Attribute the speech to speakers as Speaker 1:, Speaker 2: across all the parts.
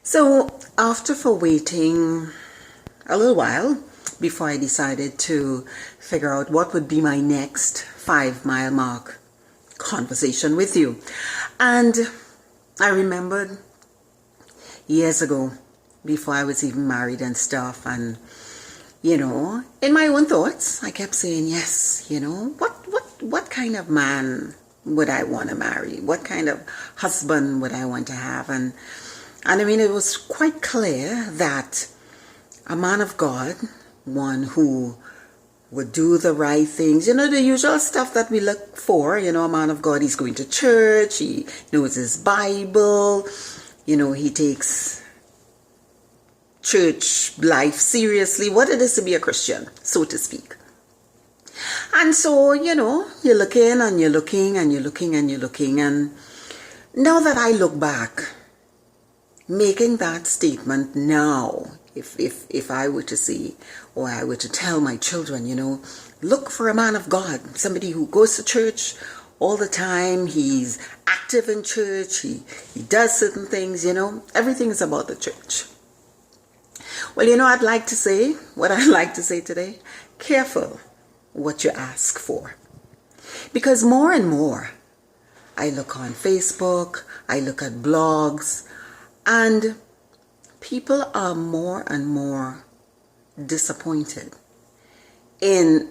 Speaker 1: So after for waiting a little while before I decided to figure out what would be my next 5 mile mark conversation with you. And I remembered years ago, before I was even married and stuff, and in my own thoughts, I kept saying, yes, what kind of man would I want to marry? What kind of husband would I want to have? And I mean, it was quite clear that a man of God, one who would do the right things, the usual stuff that we look for, a man of God, he's going to church, he knows his Bible, he takes church life seriously, what it is to be a Christian, so to speak. And so, you're looking and you're looking and you're looking and you're looking. And now that I look back, making that statement now, if I were to say, or I were to tell my children, look for a man of God, somebody who goes to church all the time, he's active in church, he does certain things, everything is about the church. Well, what I'd like to say today, careful what you ask for. Because more and more, I look on Facebook, I look at blogs, and people are more and more disappointed in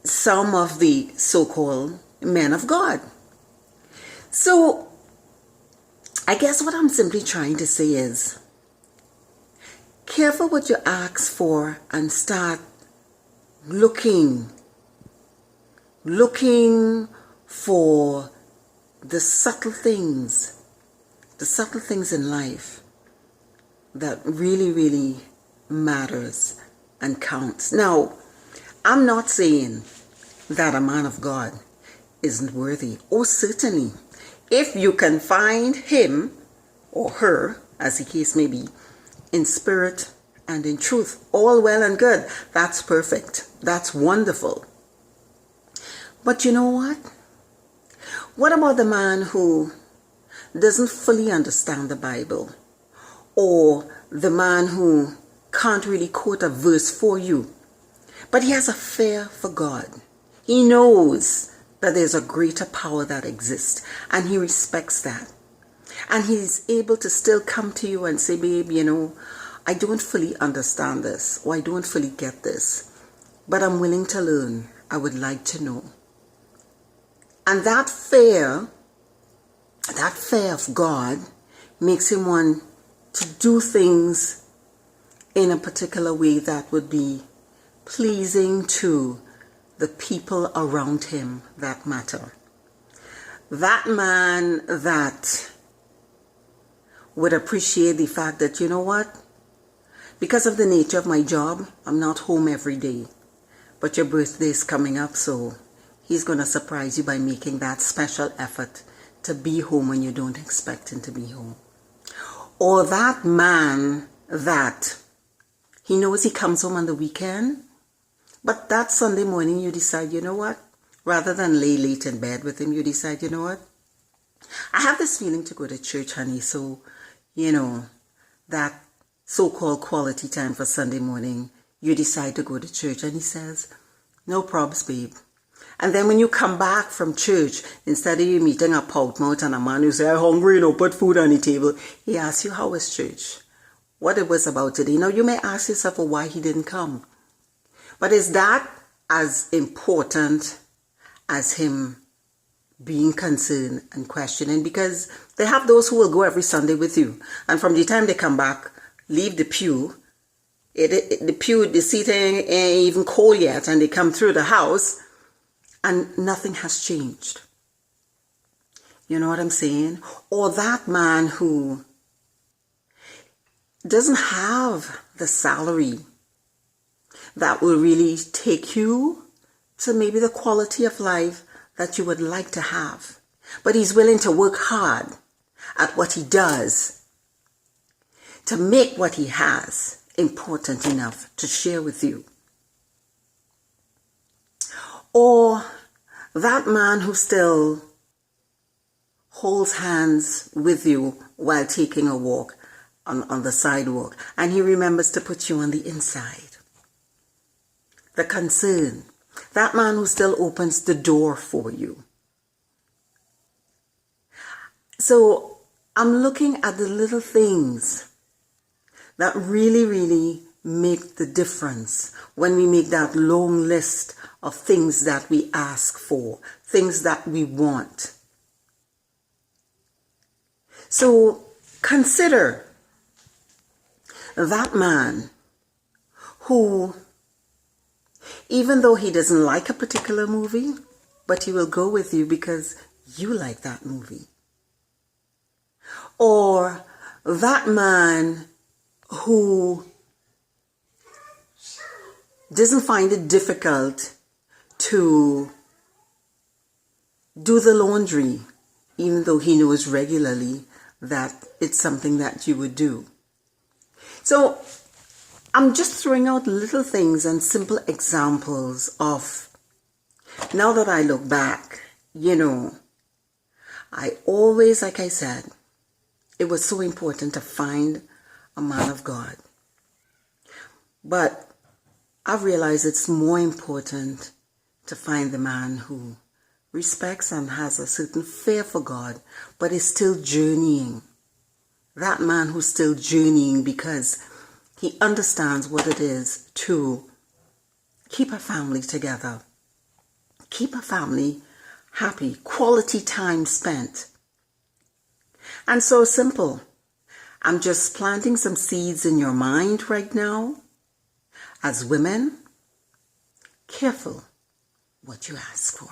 Speaker 1: some of the so-called men of God. So, I guess what I'm simply trying to say is, careful what you ask for and start looking for the subtle things in life that really, really matters and counts. Now, I'm not saying that a man of God isn't worthy. Oh, certainly. If you can find him or her, as the case may be, in spirit and in truth, all well and good. That's perfect. That's wonderful. But you know what? What about the man who doesn't fully understand the Bible? Or the man who can't really quote a verse for you, but he has a fear for God. He knows that there's a greater power that exists, and he respects that. And he's able to still come to you and say, babe, I don't fully understand this, or I don't fully get this, but I'm willing to learn. I would like to know. And that fear of God makes him want to do things in a particular way that would be pleasing to the people around him that matter. That man that would appreciate the fact that, because of the nature of my job, I'm not home every day, but your birthday is coming up, so he's going to surprise you by making that special effort to be home when you don't expect him to be home. Or that man that he knows he comes home on the weekend, but that Sunday morning you decide, rather than lay late in bed with him, you decide, I have this feeling to go to church, honey, so, that so-called quality time for Sunday morning, you decide to go to church. And he says, no probs, babe. And then when you come back from church, instead of you meeting a pout mouth and a man who say, I'm hungry, put food on the table, he asks you, how was church? What it was about today. Now, you may ask yourself why he didn't come. But is that as important as him being concerned and questioning? Because they have those who will go every Sunday with you. And from the time they come back, leave the pew, the seating ain't even cold yet, and they come through the house, and nothing has changed. You know what I'm saying? Or that man who doesn't have the salary that will really take you to maybe the quality of life that you would like to have. But he's willing to work hard at what he does to make what he has important enough to share with you. Or that man who still holds hands with you while taking a walk on the sidewalk, and he remembers to put you on the inside. The concern. That man who still opens the door for you. So I'm looking at the little things that really, really make the difference when we make that long list of things that we ask for, things that we want. So consider that man who, even though he doesn't like a particular movie, but he will go with you because you like that movie. Or that man who doesn't find it difficult to do the laundry, even though he knows regularly that it's something that you would do. So I'm just throwing out little things and simple examples of, now that I look back, I always, like I said, it was so important to find a man of God. But I've realized it's more important to find the man who respects and has a certain fear for God, but is still journeying. That man who's still journeying because he understands what it is to keep a family together, keep a family happy, quality time spent. And so simple. I'm just planting some seeds in your mind right now. As women, careful what you ask for.